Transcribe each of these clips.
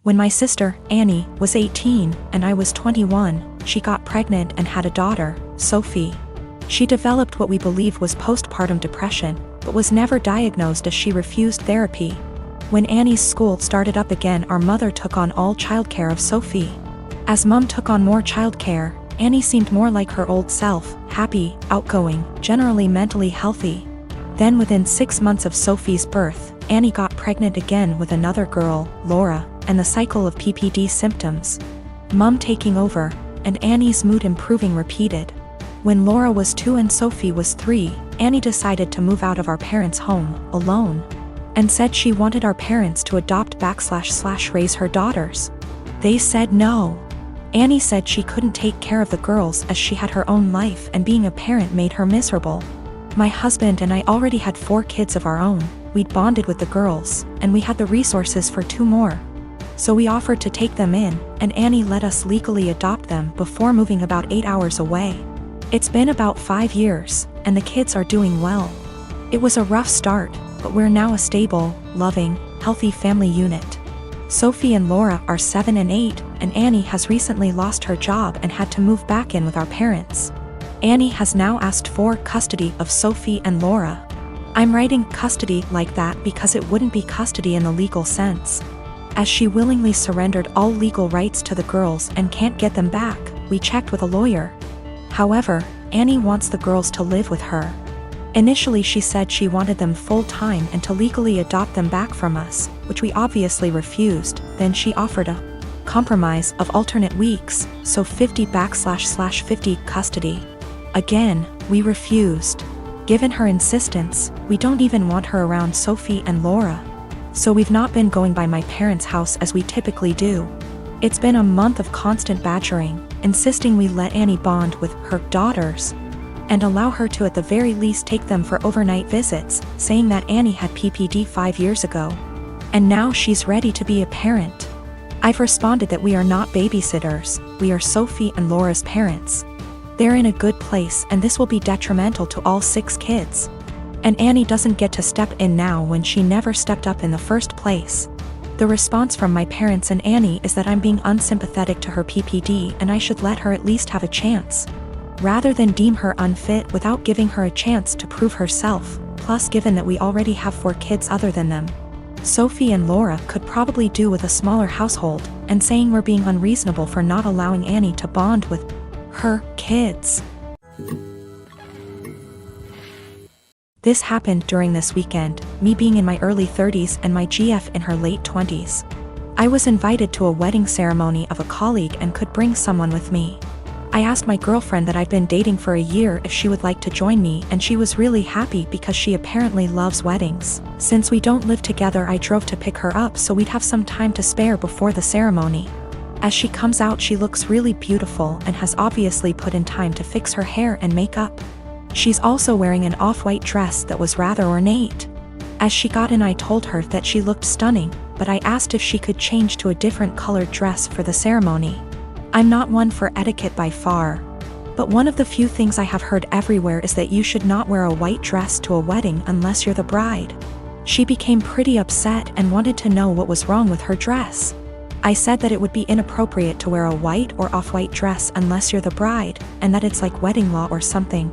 When my sister, Annie, was 18 and I was 21, she got pregnant and had a daughter, Sophie. She developed what we believe was postpartum depression, but was never diagnosed as she refused therapy. When Annie's school started up again, our mother took on all childcare of Sophie. As Mum took on more childcare, Annie seemed more like her old self, happy, outgoing, generally mentally healthy. Then within 6 months of Sophie's birth, Annie got pregnant again with another girl, Laura, and the cycle of PPD symptoms. Mum taking over, and Annie's mood improving repeated. When Laura was 2 and Sophie was 3, Annie decided to move out of our parents' home, alone, and said she wanted our parents to adopt/raise her daughters. They said no. Annie said she couldn't take care of the girls as she had her own life and being a parent made her miserable. My husband and I already had 4 kids of our own, we'd bonded with the girls, and we had the resources for 2 more. So we offered to take them in, and Annie let us legally adopt them before moving about 8 hours away. It's been about 5 years, and the kids are doing well. It was a rough start, but we're now a stable, loving, healthy family unit. Sophie and Laura are 7 and 8, and Annie has recently lost her job and had to move back in with our parents. Annie has now asked for custody of Sophie and Laura. I'm writing custody like that because it wouldn't be custody in the legal sense. As she willingly surrendered all legal rights to the girls and can't get them back, we checked with a lawyer. However, Annie wants the girls to live with her. Initially she said she wanted them full-time and to legally adopt them back from us, which we obviously refused. Then she offered a compromise of alternate weeks, so 50//50 custody. Again, we refused. Given her insistence, we don't even want her around Sophie and Laura. So we've not been going by my parents' house as we typically do. It's been a month of constant badgering, insisting we let Annie bond with her daughters and allow her to at the very least take them for overnight visits, saying that Annie had PPD 5 years ago. And now she's ready to be a parent. I've responded that we are not babysitters, we are Sophie and Laura's parents. They're in a good place and this will be detrimental to all 6 kids. And Annie doesn't get to step in now when she never stepped up in the first place. The response from my parents and Annie is that I'm being unsympathetic to her PPD and I should let her at least have a chance, rather than deem her unfit without giving her a chance to prove herself. Plus, given that we already have 4 kids other than them, Sophie and Laura could probably do with a smaller household, and saying we're being unreasonable for not allowing Annie to bond with her kids. This happened during this weekend, me being in my early 30s and my GF in her late 20s. I was invited to a wedding ceremony of a colleague and could bring someone with me. I asked my girlfriend that I've been dating for a year if she would like to join me, and she was really happy because she apparently loves weddings. Since we don't live together, I drove to pick her up so we'd have some time to spare before the ceremony. As she comes out, she looks really beautiful and has obviously put in time to fix her hair and makeup. She's also wearing an off-white dress that was rather ornate. As she got in, I told her that she looked stunning, but I asked if she could change to a different colored dress for the ceremony. I'm not one for etiquette by far, but one of the few things I have heard everywhere is that you should not wear a white dress to a wedding unless you're the bride. She became pretty upset and wanted to know what was wrong with her dress. I said that it would be inappropriate to wear a white or off-white dress unless you're the bride, and that it's like wedding law or something,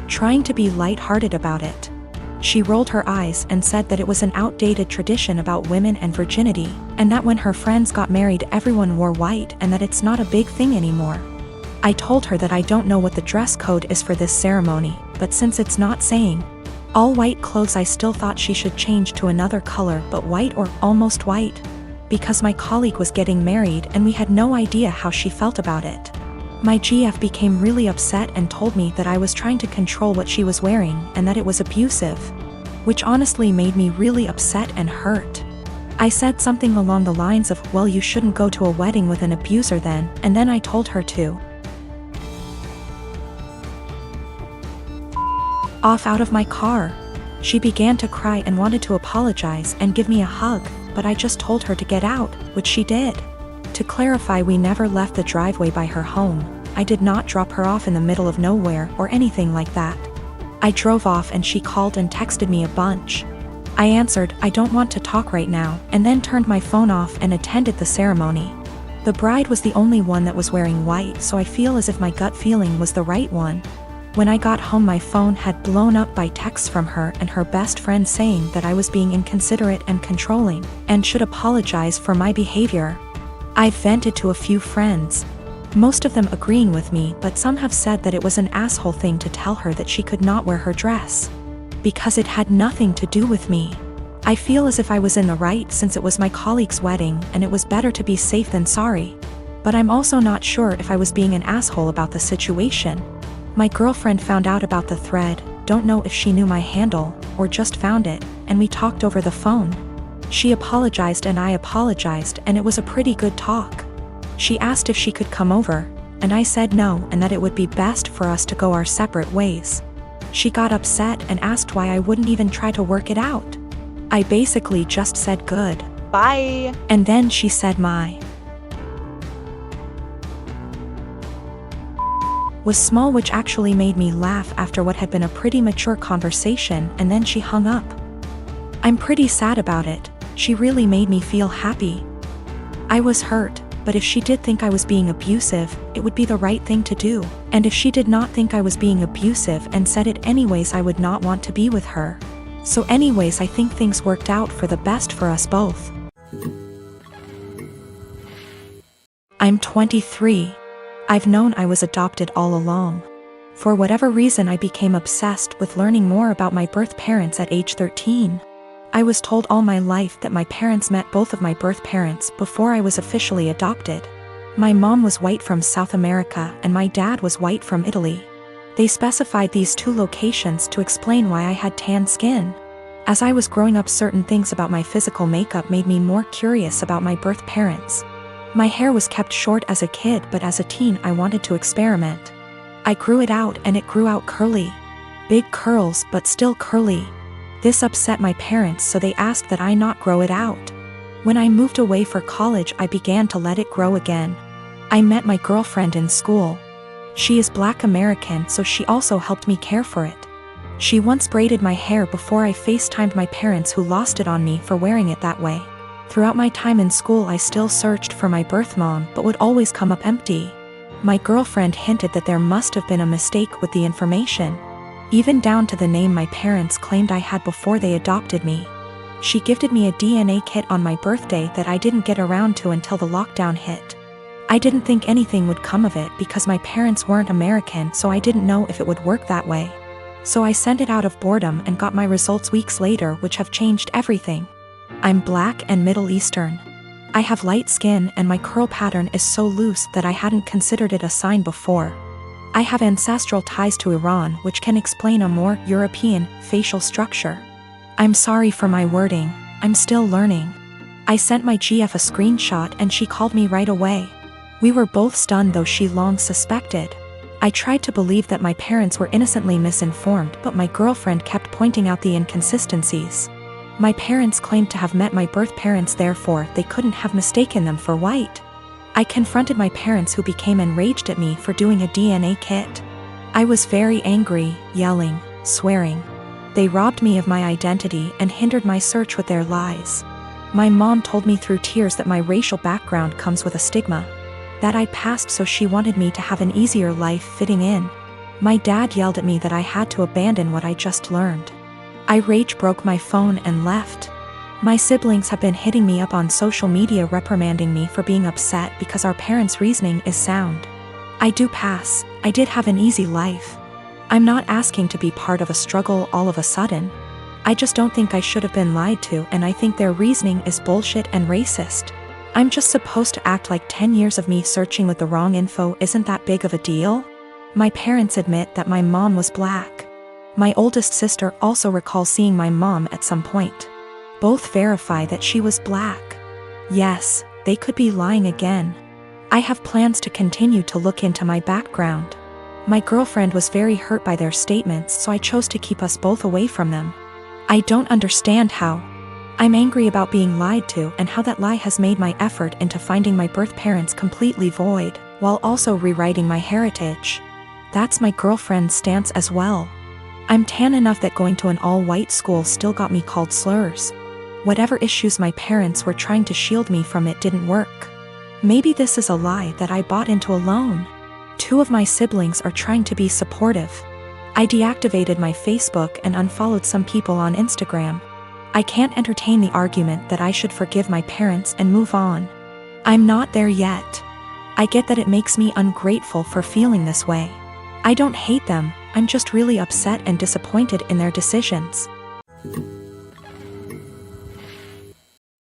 trying to be light-hearted about it. She rolled her eyes and said that it was an outdated tradition about women and virginity, and that when her friends got married everyone wore white and that it's not a big thing anymore. I told her that I don't know what the dress code is for this ceremony, but since it's not saying all white clothes, I still thought she should change to another color, but white or almost white, because my colleague was getting married and we had no idea how she felt about it. My GF became really upset and told me that I was trying to control what she was wearing and that it was abusive, which honestly made me really upset and hurt. I said something along the lines of, well, you shouldn't go to a wedding with an abuser then, and then I told her to off out of my car. She began to cry and wanted to apologize and give me a hug, but I just told her to get out, which she did. To clarify, we never left the driveway by her home. I did not drop her off in the middle of nowhere or anything like that. I drove off and she called and texted me a bunch. I answered, I don't want to talk right now, and then turned my phone off and attended the ceremony. The bride was the only one that was wearing white, so I feel as if my gut feeling was the right one. When I got home, my phone had blown up by texts from her and her best friend saying that I was being inconsiderate and controlling, and should apologize for my behavior. I vented to a few friends, most of them agreeing with me, but some have said that it was an asshole thing to tell her that she could not wear her dress, because it had nothing to do with me. I feel as if I was in the right since it was my colleague's wedding and it was better to be safe than sorry. But I'm also not sure if I was being an asshole about the situation. My girlfriend found out about the thread, don't know if she knew my handle, or just found it, and we talked over the phone. She apologized and I apologized, and it was a pretty good talk. She asked if she could come over, and I said no and that it would be best for us to go our separate ways. She got upset and asked why I wouldn't even try to work it out. I basically just said good. Bye. And then she said my was small, which actually made me laugh after what had been a pretty mature conversation, and then she hung up. I'm pretty sad about it. She really made me feel happy. I was hurt, but if she did think I was being abusive, it would be the right thing to do. And if she did not think I was being abusive and said it anyways, I would not want to be with her. So anyways, I think things worked out for the best for us both. I'm 23. I've known I was adopted all along. For whatever reason, I became obsessed with learning more about my birth parents at age 13. I was told all my life that my parents met both of my birth parents before I was officially adopted. My mom was white from South America and my dad was white from Italy. They specified these two locations to explain why I had tan skin. As I was growing up, certain things about my physical makeup made me more curious about my birth parents. My hair was kept short as a kid, but as a teen I wanted to experiment. I grew it out and it grew out curly. Big curls, but still curly. This upset my parents, so they asked that I not grow it out. When I moved away for college, I began to let it grow again. I met my girlfriend in school. She is Black American, so she also helped me care for it. She once braided my hair before I FaceTimed my parents, who lost it on me for wearing it that way. Throughout my time in school, I still searched for my birth mom, but would always come up empty. My girlfriend hinted that there must have been a mistake with the information, even down to the name my parents claimed I had before they adopted me. She gifted me a DNA kit on my birthday that I didn't get around to until the lockdown hit. I didn't think anything would come of it because my parents weren't American, so I didn't know if it would work that way. So I sent it out of boredom and got my results weeks later, which have changed everything. I'm Black and Middle Eastern. I have light skin and my curl pattern is so loose that I hadn't considered it a sign before. I have ancestral ties to Iran, which can explain a more European facial structure. I'm sorry for my wording, I'm still learning. I sent my GF a screenshot and she called me right away. We were both stunned, though she long suspected. I tried to believe that my parents were innocently misinformed, but my girlfriend kept pointing out the inconsistencies. My parents claimed to have met my birth parents, therefore they couldn't have mistaken them for white. I confronted my parents, who became enraged at me for doing a DNA kit. I was very angry, yelling, swearing. They robbed me of my identity and hindered my search with their lies. My mom told me through tears that my racial background comes with a stigma that I passed, so she wanted me to have an easier life fitting in. My dad yelled at me that I had to abandon what I just learned. I rage broke my phone and left. My siblings have been hitting me up on social media, reprimanding me for being upset because our parents' reasoning is sound. I do pass. I did have an easy life. I'm not asking to be part of a struggle all of a sudden. I just don't think I should have been lied to, and I think their reasoning is bullshit and racist. I'm just supposed to act like 10 years of me searching with the wrong info isn't that big of a deal? My parents admit that my mom was Black. My oldest sister also recalls seeing my mom at some point. Both verify that she was Black. Yes, they could be lying again. I have plans to continue to look into my background. My girlfriend was very hurt by their statements, so I chose to keep us both away from them. I don't understand how. I'm angry about being lied to and how that lie has made my effort into finding my birth parents completely void, while also rewriting my heritage. That's my girlfriend's stance as well. I'm tan enough that going to an all-white school still got me called slurs. Whatever issues my parents were trying to shield me from, it didn't work. Maybe this is a lie that I bought into alone. 2 of my siblings are trying to be supportive. I deactivated my Facebook and unfollowed some people on Instagram. I can't entertain the argument that I should forgive my parents and move on. I'm not there yet. I get that it makes me ungrateful for feeling this way. I don't hate them, I'm just really upset and disappointed in their decisions.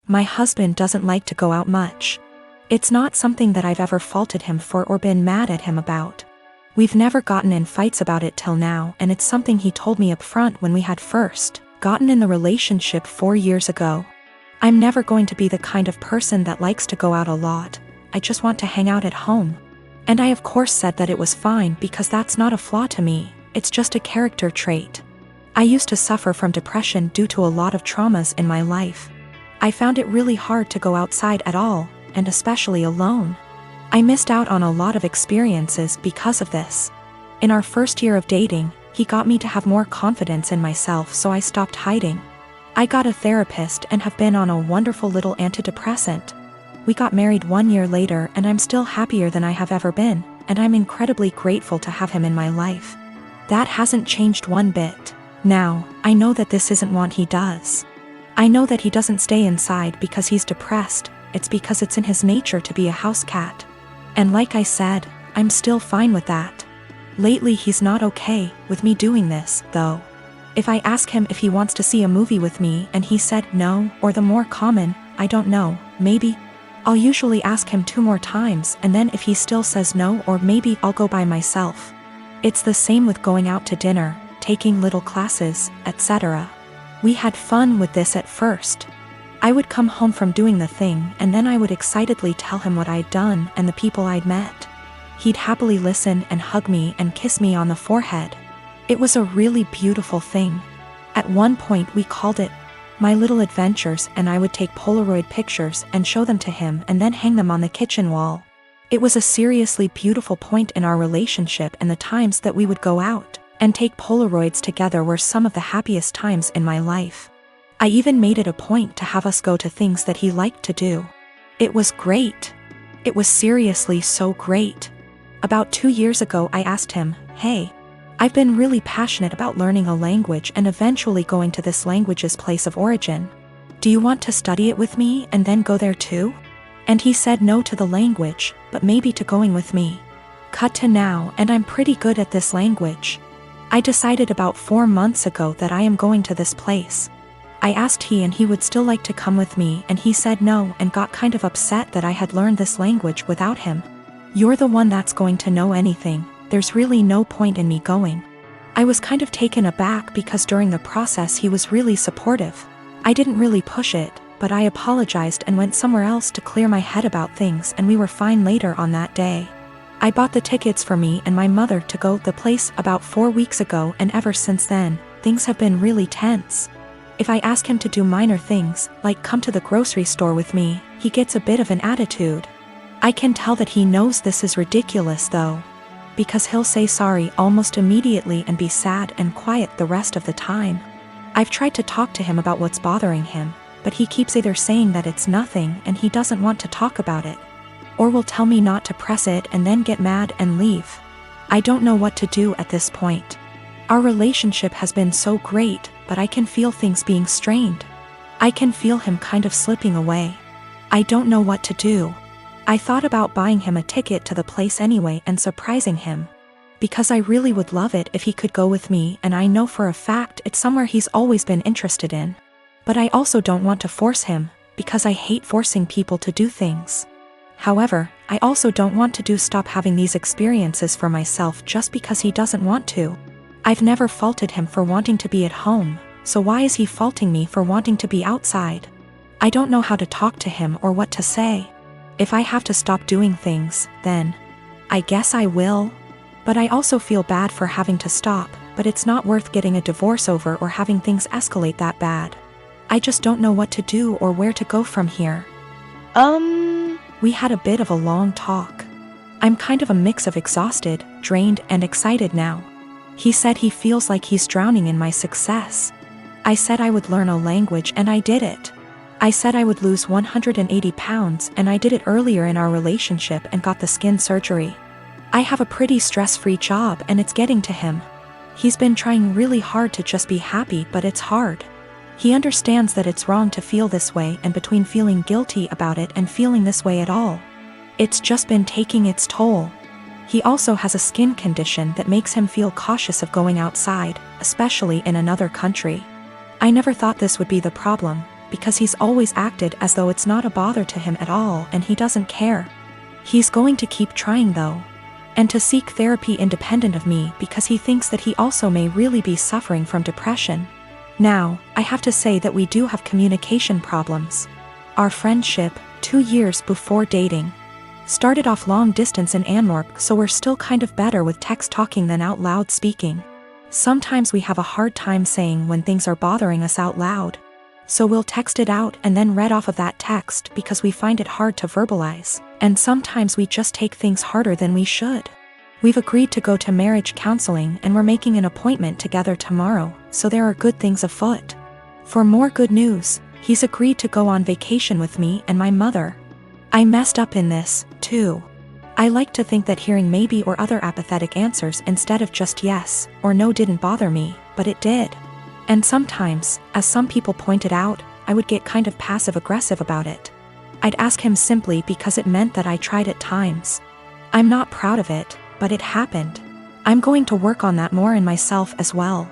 My husband doesn't like to go out much. It's not something that I've ever faulted him for or been mad at him about. We've never gotten in fights about it till now, and it's something he told me up front when we had first gotten in the relationship 4 years ago. I'm never going to be the kind of person that likes to go out a lot. I just want to hang out at home. And I of course said that it was fine because that's not a flaw to me, it's just a character trait. I used to suffer from depression due to a lot of traumas in my life. I found it really hard to go outside at all, and especially alone. I missed out on a lot of experiences because of this. In our first year of dating, he got me to have more confidence in myself, so I stopped hiding. I got a therapist and have been on a wonderful little antidepressant. We got married 1 year later and I'm still happier than I have ever been, and I'm incredibly grateful to have him in my life. That hasn't changed one bit. Now, I know that this isn't what he does. I know that he doesn't stay inside because he's depressed, it's because it's in his nature to be a house cat. And like I said, I'm still fine with that. Lately he's not okay with me doing this, though. If I ask him if he wants to see a movie with me and he said no, or the more common, I don't know, maybe, I'll usually ask him 2 more times, and then if he still says no, or maybe I'll go by myself. It's the same with going out to dinner, taking little classes, etc. We had fun with this at first. I would come home from doing the thing and then I would excitedly tell him what I'd done and the people I'd met. He'd happily listen and hug me and kiss me on the forehead. It was a really beautiful thing. At one point we called it My Little Adventures, and I would take Polaroid pictures and show them to him and then hang them on the kitchen wall. It was a seriously beautiful point in our relationship, and the times that we would go out and take Polaroids together were some of the happiest times in my life. I even made it a point to have us go to things that he liked to do. It was great. It was seriously so great. About 2 years ago I asked him, hey, I've been really passionate about learning a language and eventually going to this language's place of origin. Do you want to study it with me and then go there too? And he said no to the language, but maybe to going with me. Cut to now, and I'm pretty good at this language. I decided about 4 months ago that I am going to this place. I asked and he would still like to come with me, and he said no and got kind of upset that I had learned this language without him. You're the one that's going to know anything, there's really no point in me going. I was kind of taken aback because during the process he was really supportive. I didn't really push it, but I apologized and went somewhere else to clear my head about things, and we were fine later on that day. I bought the tickets for me and my mother to go to the place about 4 weeks ago, and ever since then, things have been really tense. If I ask him to do minor things, like come to the grocery store with me, he gets a bit of an attitude. I can tell that he knows this is ridiculous though, because he'll say sorry almost immediately and be sad and quiet the rest of the time. I've tried to talk to him about what's bothering him, but he keeps either saying that it's nothing and he doesn't want to talk about it, or will tell me not to press it and then get mad and leave. I don't know what to do at this point. Our relationship has been so great, but I can feel things being strained. I can feel him kind of slipping away. I don't know what to do. I thought about buying him a ticket to the place anyway and surprising him, because I really would love it if he could go with me, and I know for a fact it's somewhere he's always been interested in. But I also don't want to force him, because I hate forcing people to do things. However, I also don't want to stop having these experiences for myself just because he doesn't want to. I've never faulted him for wanting to be at home, so why is he faulting me for wanting to be outside? I don't know how to talk to him or what to say. If I have to stop doing things, then I guess I will. But I also feel bad for having to stop, but it's not worth getting a divorce over or having things escalate that bad. I just don't know what to do or where to go from here. We had a bit of a long talk. I'm kind of a mix of exhausted, drained, and excited now. He said he feels like he's drowning in my success. I said I would learn a language and I did it. I said I would lose 180 pounds and I did it earlier in our relationship and got the skin surgery. I have a pretty stress-free job and it's getting to him. He's been trying really hard to just be happy, but it's hard. He understands that it's wrong to feel this way, and between feeling guilty about it and feeling this way at all, it's just been taking its toll. He also has a skin condition that makes him feel cautious of going outside, especially in another country. I never thought this would be the problem, because he's always acted as though it's not a bother to him at all and he doesn't care. He's going to keep trying though, and to seek therapy independent of me because he thinks that he also may really be suffering from depression. Now, I have to say that we do have communication problems. Our friendship, 2 years before dating, started off long distance in Antwerp, so we're still kind of better with text talking than out loud speaking. Sometimes we have a hard time saying when things are bothering us out loud. So we'll text it out and then read off of that text because we find it hard to verbalize, and sometimes we just take things harder than we should. We've agreed to go to marriage counseling and we're making an appointment together tomorrow, so there are good things afoot. For more good news, he's agreed to go on vacation with me and my mother. I messed up in this, too. I like to think that hearing maybe or other apathetic answers instead of just yes or no didn't bother me, but it did. And sometimes, as some people pointed out, I would get kind of passive-aggressive about it. I'd ask him simply because it meant that I tried at times. I'm not proud of it, but it happened. I'm going to work on that more in myself as well.